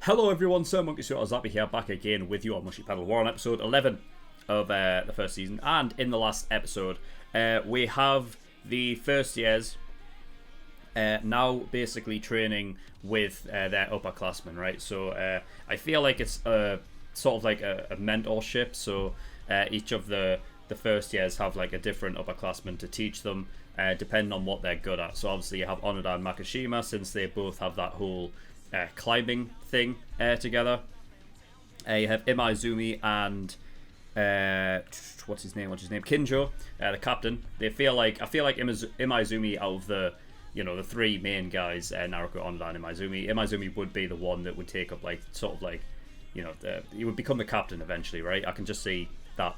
Hello everyone, SirMonkeySuit, Zappy here, back again with Yowamushi Pedal. We're on episode 11 of the first season, and in the last episode, we have the first years now basically training with their upperclassmen, right? So I feel like it's sort of like a mentorship, so each of the first years have like a different upperclassman to teach them, depending on what they're good at. So obviously you have Onoda and Makishima, since they both have that whole climbing thing together. You have Imaizumi and what's his name? Kinjo, the captain. I feel like Imaizumi, out of the the three main guys, Naruto, Onoda, and Imaizumi would be the one that would take up like sort of like he would become the captain eventually, right? I can just see that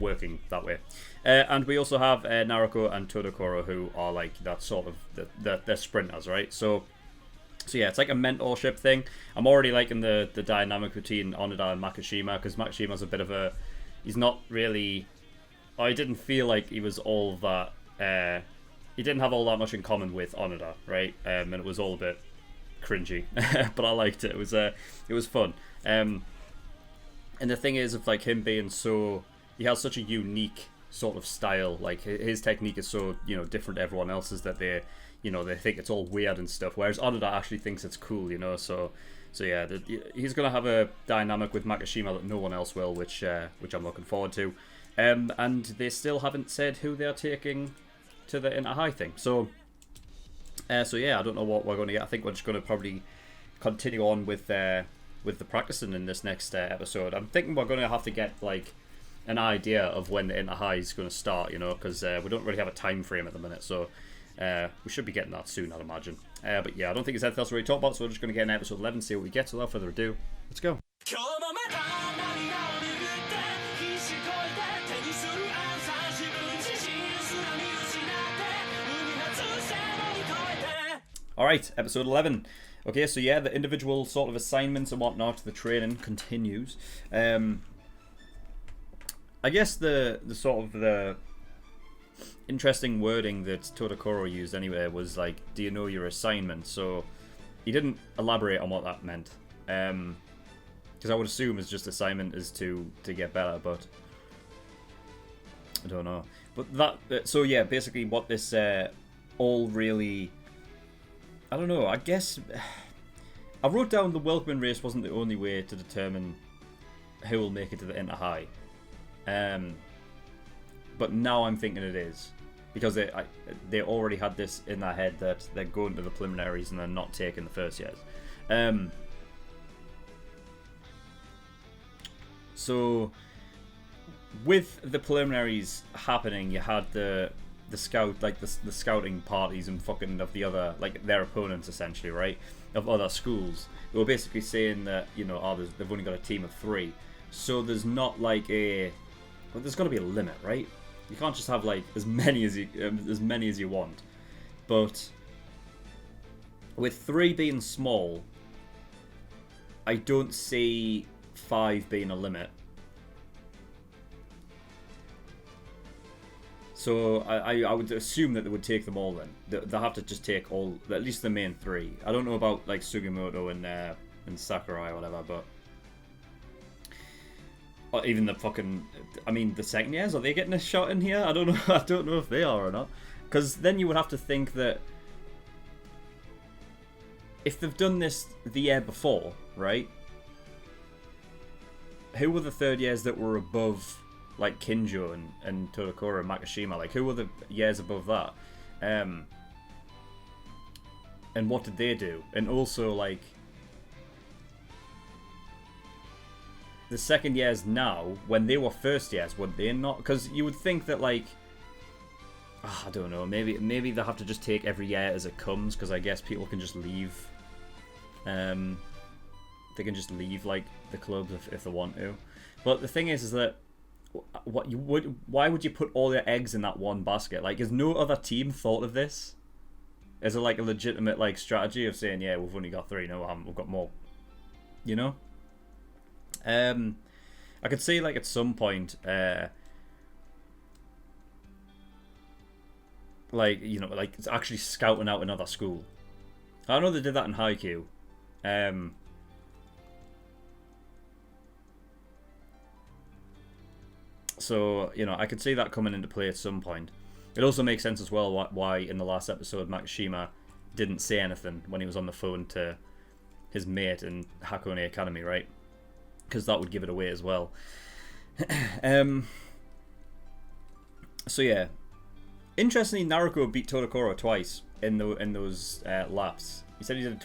working that way. And we also have Naruto and Todokoro, who are like that sort of they're sprinters, right? So yeah, it's like a mentorship thing. I'm already liking the dynamic between Onoda and Makishima, because Makishima's a bit of a... He's not really... I didn't feel like he was all that... he didn't have all that much in common with Onoda, right? And it was all a bit cringy. But I liked it. It was fun. And the thing is, of like him being so... He has such a unique sort of style. Like, his technique is so, different to everyone else's, that they think it's all weird and stuff, whereas Onoda actually thinks it's cool, so yeah, he's gonna have a dynamic with Makishima that no one else will, which I'm looking forward to. And they still haven't said who they're taking to the inter-high thing, so yeah, I don't know what we're going to get. I think we're just going to probably continue on with the practicing in this next episode. I'm thinking we're going to have to get like an idea of when the inter-high is going to start, because we don't really have a time frame at the minute, so we should be getting that soon, I'd imagine. But yeah, I don't think there's anything else to really talk about, so we're just going to get in episode 11, see what we get. So without further ado, let's go. Alright, episode 11. Okay, so yeah, the individual sort of assignments and whatnot, the training continues. I guess the sort of the interesting wording that Todokoro used anyway was like, do you know your assignment? So he didn't elaborate on what that meant, because I would assume his just assignment is to get better, but I don't know. But that, so yeah, basically what this all really, I don't know, I guess I wrote down the welcoming race wasn't the only way to determine who will make it to the inter-high, but now I'm thinking it is, because they already had this in their head that they're going to the preliminaries and they're not taking the first years. So with the preliminaries happening, you had the scout, like the scouting parties and fucking of the other, like their opponents essentially, right, of other schools. They were basically saying that they've only got a team of 3, so there's not like a, well, there's got to be a limit, right? You can't just have like as many as you want. But with 3 being small, I don't see 5 being a limit. So I would assume that they would take them all then. They'll have to just take all, at least the main 3. I don't know about like Sugimoto and Sakurai or whatever, but or even the fucking, I mean, the second years, are they getting a shot in here? I don't know. I don't know if they are or not, because then you would have to think that if they've done this the year before, right? Who were the third years that were above like Kinjo and Todokoro and Makishima? Like, who were the years above that? And what did they do? And also, like, the second years now, when they were first years, would they not? Because you would think that, like, I don't know, maybe they have to just take every year as it comes, because I guess people can just leave. They can just leave like the clubs if they want to. But the thing is that why would you put all your eggs in that one basket? Like, has no other team thought of this? Is it like a legitimate like strategy of saying, yeah, we've only got 3, no, we've got more, I could see like at some point, like it's actually scouting out another school. I know they did that in Haikyuu, So, you know, I could see that coming into play at some point. It also makes sense as well why in the last episode Makishima didn't say anything when he was on the phone to his mate in Hakone Academy, right? Because that would give it away as well. So yeah, interestingly, Naruko beat Todokoro twice in those laps. He said he did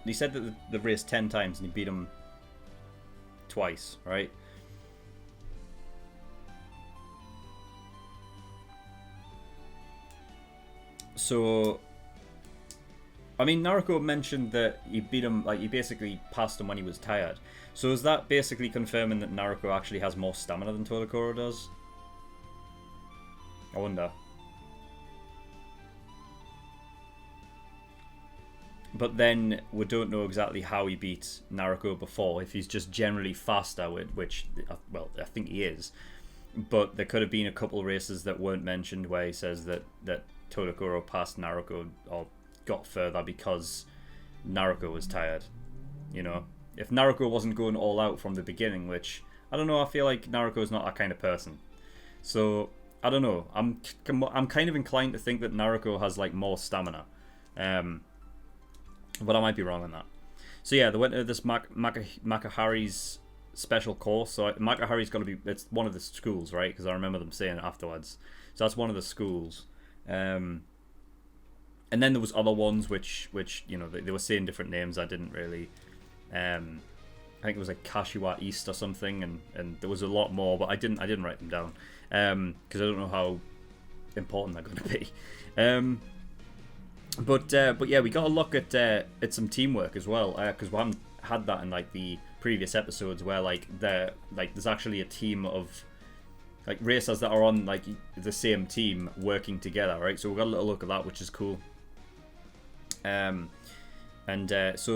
he said that the race 10 times and he beat him twice, right? So, I mean, Naruko mentioned that he beat him, like he basically passed him when he was tired. So is that basically confirming that Naruko actually has more stamina than Todokoro does? I wonder. But then we don't know exactly how he beat Naruko before, if he's just generally faster, which, well, I think he is. But there could have been a couple races that weren't mentioned where he says that Todokoro passed Naruko or got further because Naruko was tired. You know? If Naruko wasn't going all out from the beginning, which, I don't know, I feel like Naruko's not that kind of person. So, I don't know. I'm kind of inclined to think that Naruko has, like, more stamina. But I might be wrong on that. So yeah, they went to this Makahari's special course. So Makahari's going to be, it's one of the schools, right? Because I remember them saying it afterwards. So that's one of the schools. And then there was other ones which you know, they were saying different names. I didn't really... I think it was like Kashiwa East or something, and there was a lot more, but I didn't write them down because I don't know how important they're going to be. But yeah, we got a look at some teamwork as well, because we haven't had that in like the previous episodes where like there's actually a team of like racers that are on like the same team working together, right? So we got a little look at that, which is cool. So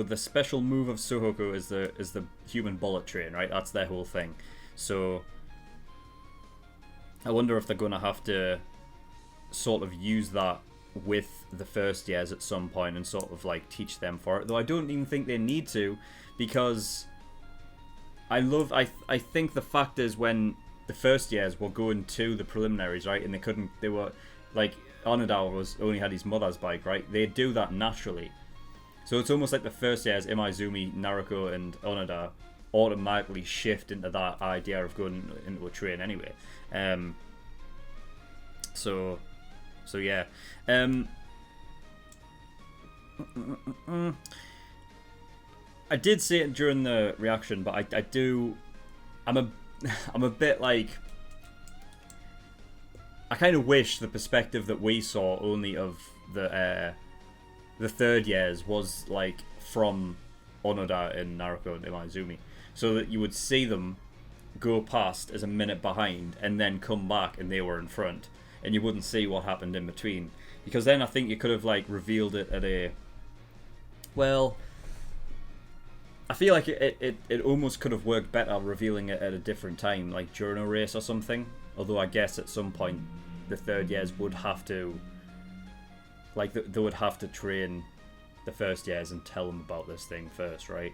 the special move of Sohoku is the human bullet train, right? That's their whole thing. So I wonder if they're gonna have to sort of use that with the first years at some point and sort of like teach them for it. Though I don't even think they need to, because I think the fact is when the first years were going to the preliminaries, right, and they were like Onoda only had his mother's bike, right? They do that naturally. So it's almost like the first years, Imaizumi, Naruko, and Onoda automatically shift into that idea of going into a train anyway. So yeah. I did say it during the reaction, but I'm a bit like, I kind of wish the perspective that we saw only of the third years was like from Onoda and Naruko and Imaizumi, so that you would see them go past as a minute behind and then come back and they were in front, and you wouldn't see what happened in between, because then I think you could have like revealed it at a, well, I feel like it almost could have worked better revealing it at a different time, like during a race or something. Although I guess at some point the third years would have to, like, they would have to train the first years and tell them about this thing first, right?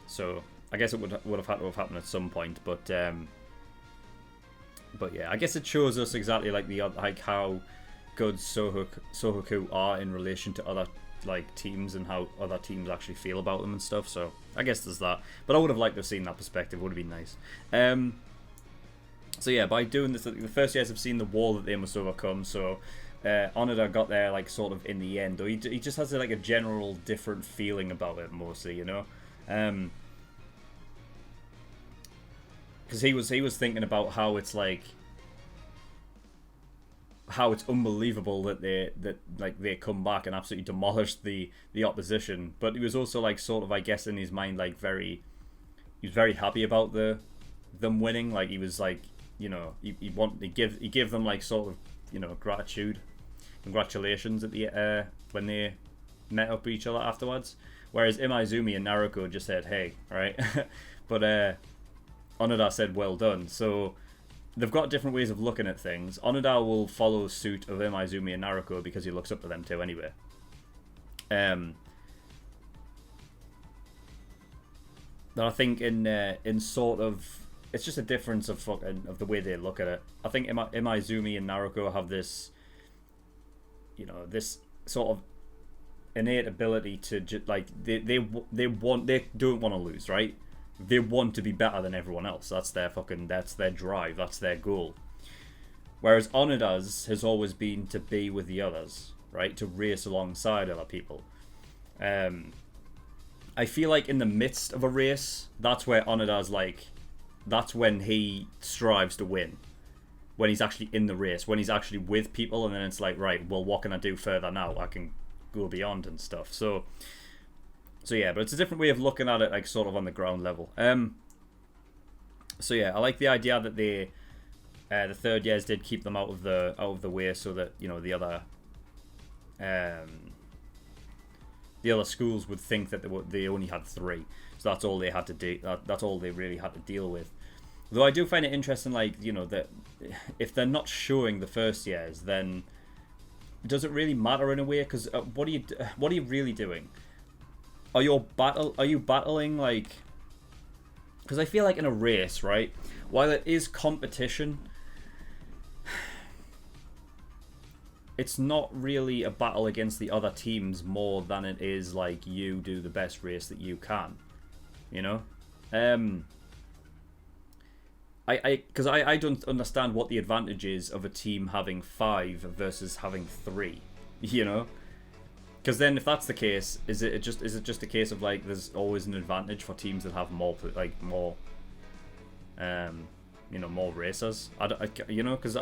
So I guess it would have had to have happened at some point, but yeah, I guess it shows us exactly like how good Sohoku are in relation to other like teams and how other teams actually feel about them and stuff. So I guess there's that. But I would have liked to have seen that perspective. Would have been nice. So yeah, by doing this, the first years have seen the wall that they must overcome. So Onoda got there like sort of in the end, though he just has like a general different feeling about it mostly, you know. Because he was thinking about how it's like, how it's unbelievable that they come back and absolutely demolish the opposition, but he was also like sort of, I guess, in his mind like he was very happy about them winning. Like he was like, you know, he gave them like sort of, you know, congratulations at the when they met up with each other afterwards. Whereas Imaizumi and Naruko just said, hey, right? But Onoda said, well done. So they've got different ways of looking at things. Onoda will follow suit of Imaizumi and Naruko because he looks up to them too anyway. But I think in sort of it's just a difference of the way they look at it. I think Imaizumi and Naruko have this, this sort of innate ability to they don't want to lose, right? They want to be better than everyone else. That's their drive. That's their goal. Whereas Onoda's has always been to be with the others, right? To race alongside other people. I feel like in the midst of a race, that's where Onoda's that's when he strives to win. When he's actually in the race, when he's actually with people, and then it's like, right, well, what can I do further now? I can go beyond and stuff. So yeah, but it's a different way of looking at it, like sort of on the ground level. So yeah, I like the idea that the third years did keep them out of the way, so that the other schools would think that they only had 3, so that's all they had to do. That's all they really had to deal with. Though I do find it interesting, that if they're not showing the first years, then does it really matter in a way? Because what are you really doing? Are you battling Because I feel like in a race, right? While it is competition, it's not really a battle against the other teams more than it is you do the best race that you can, Because I don't understand what the advantage is of a team having 5 versus having 3, Because then, if that's the case, is it just a case of there's always an advantage for teams that have more more racers? Because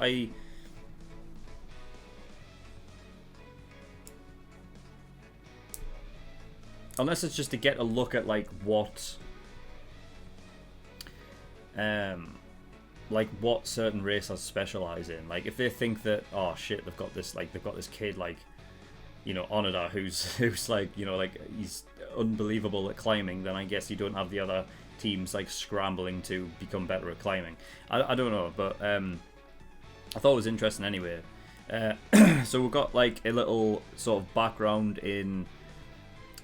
unless it's just to get a look at what certain racers specialize in. If they think that, oh shit, they've got this kid Onoda who's he's unbelievable at climbing, then I guess you don't have the other teams scrambling to become better at climbing. I don't know, but I thought it was interesting anyway. So we've got a little sort of background in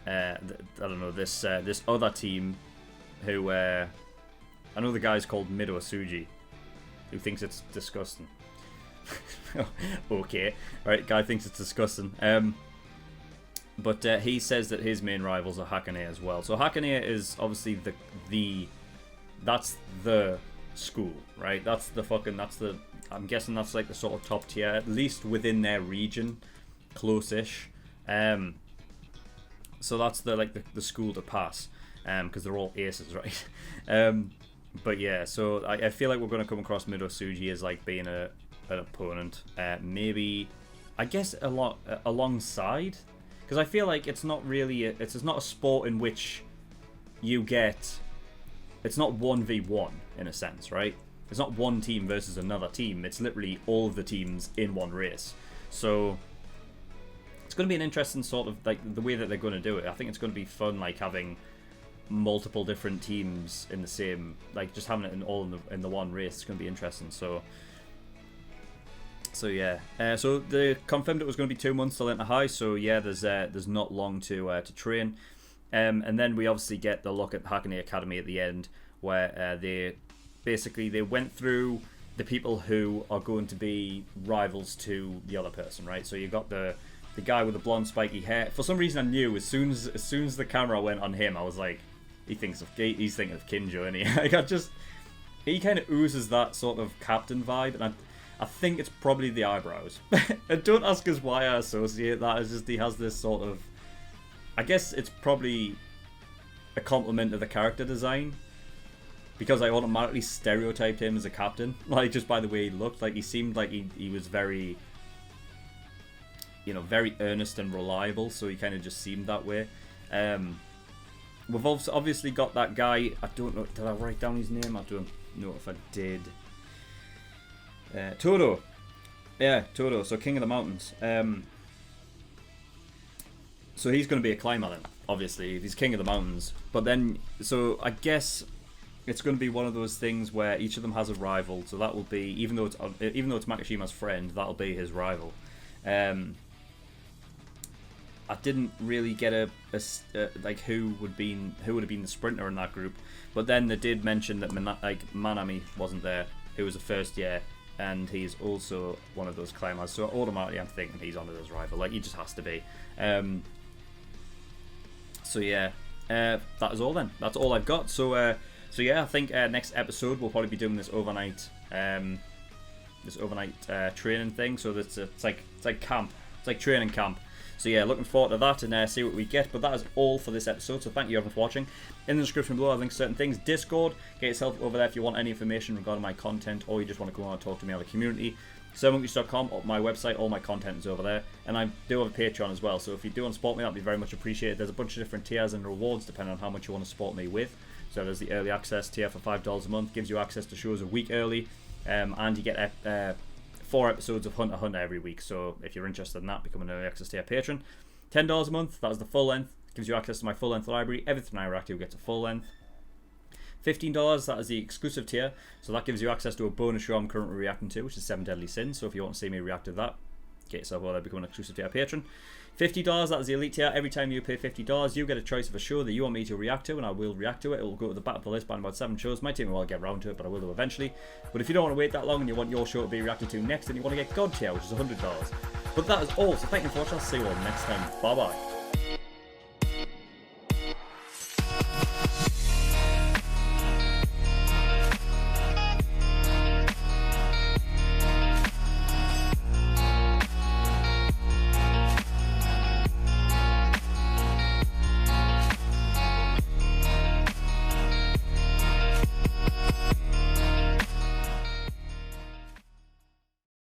I don't know, this other team who I know the guy's called Mido Asuji, who thinks it's disgusting. Okay, right, guy thinks it's disgusting. But he says that his main rivals are Hakone as well. So Hakone is obviously that's the school, right? I'm guessing that's the sort of top tier, at least within their region, close-ish. So that's the school to pass, because they're all aces, right? But yeah, so I feel like we're going to come across Mido Suji as being an opponent, maybe, I guess alongside, because I feel like it's not really it's not a sport in which it's not 1v1 in a sense, right? It's not one team versus another team. It's literally all of the teams in one race. So it's going to be an interesting sort of the way that they're going to do it. I think it's going to be fun, having multiple different teams in the same, just having it in the one race. It's going to be interesting. So yeah. So they confirmed it was going to be 2 months till enter high. So yeah, there's not long to train. And then we obviously get the look at Hakone Academy at the end, where they went through the people who are going to be rivals to the other person, right? So you got the guy with the blonde spiky hair. For some reason, I knew as soon as the camera went on him, I was like, he's thinking of Kinjo, and he kind of oozes that sort of captain vibe, and I think it's probably the eyebrows. And don't ask us why I associate that. It's just he has this sort of, I guess it's probably a compliment to the character design, because I automatically stereotyped him as a captain, just by the way he looked. He seemed like he was very, very earnest and reliable, so he kind of just seemed that way. We've obviously got that guy, I don't know, did I write down his name? I don't know if I did. Todo. Yeah, Todo, so King of the Mountains. So he's going to be a climber then, obviously, if he's King of the Mountains. But then, so I guess it's going to be one of those things where each of them has a rival, so that will be, even though it's Makishima's friend, that'll be his rival. I didn't really get like who would have been the sprinter in that group. But then they did mention that Manami wasn't there, who was a first year, and he's also one of those climbers. So automatically I'm thinking he's on his rival. Like, he just has to be. So yeah, that is all then. That's all I've got. So yeah, I think next episode we'll probably be doing this overnight training thing. So that's it's like camp. It's like training camp. So yeah, looking forward to that and see what we get. But that is all for this episode. So thank you everyone for watching. In the description below, I'll link certain things. Discord, get yourself over there if you want any information regarding my content, or you just want to come on and talk to me on the community. SirMonkeySuit.com, my website, all my content is over there. And I do have a Patreon as well. So if you do want to support me, that'd be very much appreciated. There's a bunch of different tiers and rewards depending on how much you want to support me with. So there's the early access tier for $5 a month, gives you access to shows a week early, and you get 4 episodes of Hunter x Hunter every week. So if you're interested in that, become an early access tier patron. $10 a month, that is the full length, gives you access to my full length library. Everything I react to gets a full length. $15, that is the exclusive tier, so that gives you access to a bonus show I'm currently reacting to, which is 7 Deadly Sins. So if you want to see me react to that, get yourself over there, become an exclusive tier patron. $50, that is the elite tier. Every time you pay $50, you get a choice of a show that you want me to react to, and I will react to it. It will go to the back of the list by about 7 shows. Might take me a while to get around to it, but I will do eventually. But if you don't want to wait that long and you want your show to be reacted to next, then you want to get God tier, which is $100. But that is all, so thank you for watching. I'll see you all next time. Bye bye.